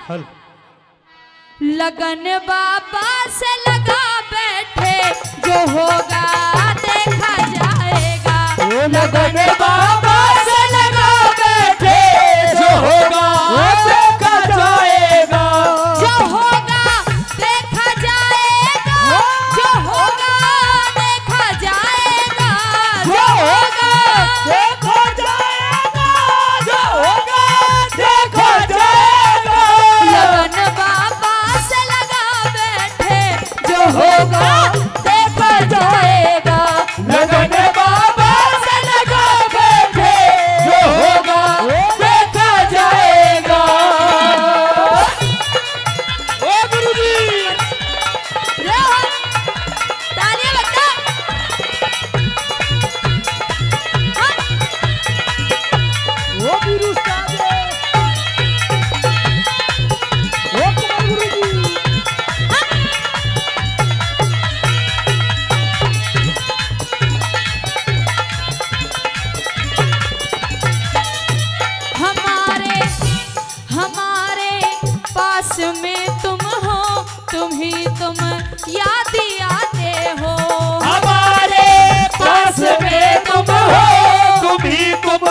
हल लगन बाबा से लगा बैठे, जो होगा देखा जाएगा। लगन बाबा से लगा बैठे, जो होगा देखा जाएगा। जो होगा देखा जाएगा, जो होगा देखा जाएगा, जो होगा देखा जाएगा, जो होगा देखा जाएगा। लगन बाबा से लगा बैठे, जो होगा देखा जाएगा। लगन बाबा से लगा बैठे, जो होगा देखा जाएगा। ओ गुरुजी तालियां बजा। ओ गुरु साहब, ओ कुमार गुरुजी। हमारे हमारे पास में तुम हो, तुम ही तुम याद आते हो। हमारे पास में तुम हो, तुम ही तुम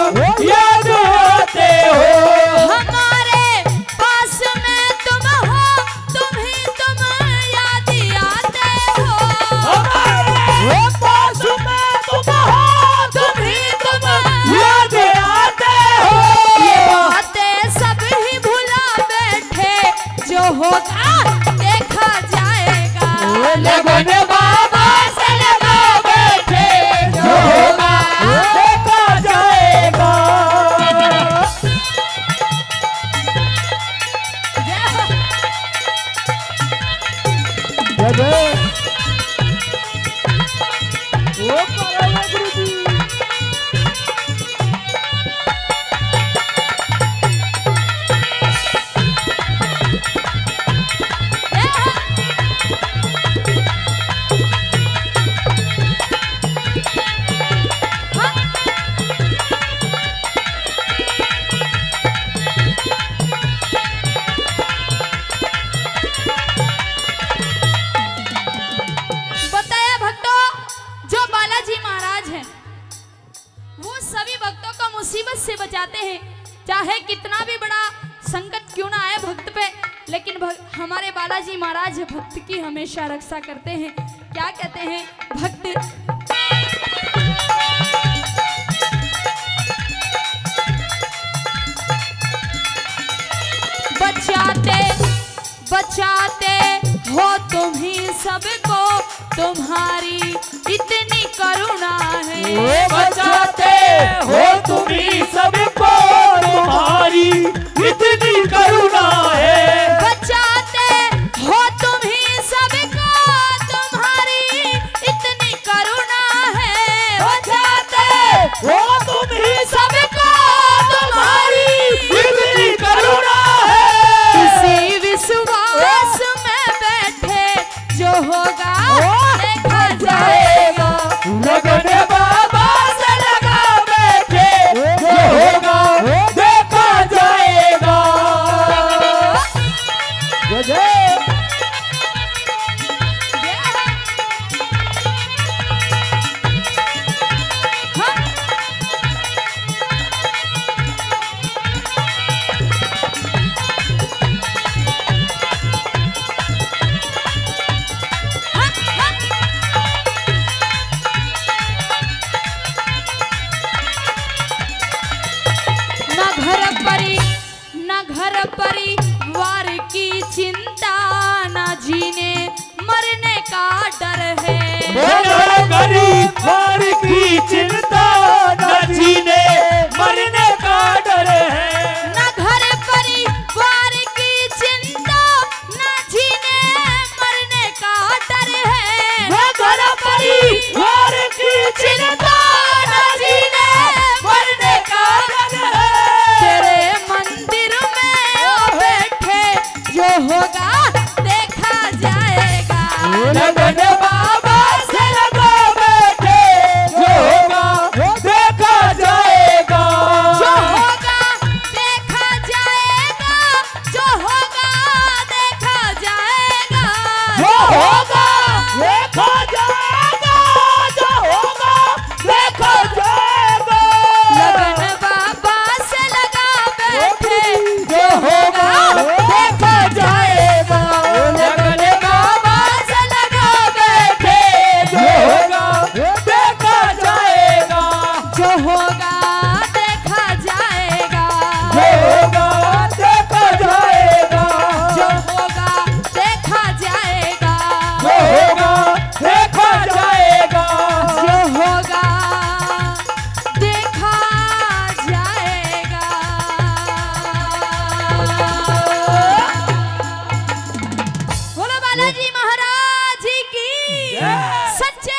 याद आते हो। हमारे पास में तुम हो, तुम ही तुम याद आते हो। हमारे पास में तुम हो, तुम ही तुम याद आते हो। ये बातें सब ही भुला बैठे, जो होगा देखा जाएगा। लगन बाबा से लगा बैठे, जो होगा देखा जाएगा। जय जय। ओ पारा गुरुजी। बताया भक्तों, जो बालाजी महाराज हैं वो सभी भक्तों को मुसीबत से बचाते हैं, चाहे कितना भी बड़ा संकट क्यों ना आए भक्त पे, लेकिन हमारे बालाजी महाराज भक्त की हमेशा रक्षा करते हैं। क्या कहते हैं भक्त? बचाते बचाते हो तुम ही सबको, तुम्हारी इतनी करुणा है। बचाते हो तुम ही सबको, तुम्हारी इतनी करुणा है। बचाते हो तुम ही सबको, तुम्हारी इतनी करुणा है। बचाते हो तुम ही सबको, तुम्हारी इतनी करुणा है। इसी विश्वास में बैठे, जो होगा देखा जाएगा। लगन बाबा से लगा बैठे, जो होगा देखा जाएगा। जय जय। न घर परिवार की चिंता, न जीने मरने का डर है। परिवार की चिंता, न जीने मरने का डर है। न घर परिवार की चिंता, न जीने मरने का डर है। न घर परिवार की चिंता, न जीने मरने का डर है। तेरे मंदिर में ओ बैठे, जो होगा देखा जाएगा। लगन बाबा से लगा बैठे, जो होगा देखा जाएगा। जो होगा देखा जाएगा, जो होगा बालाजी महाराज की जय। सच्चे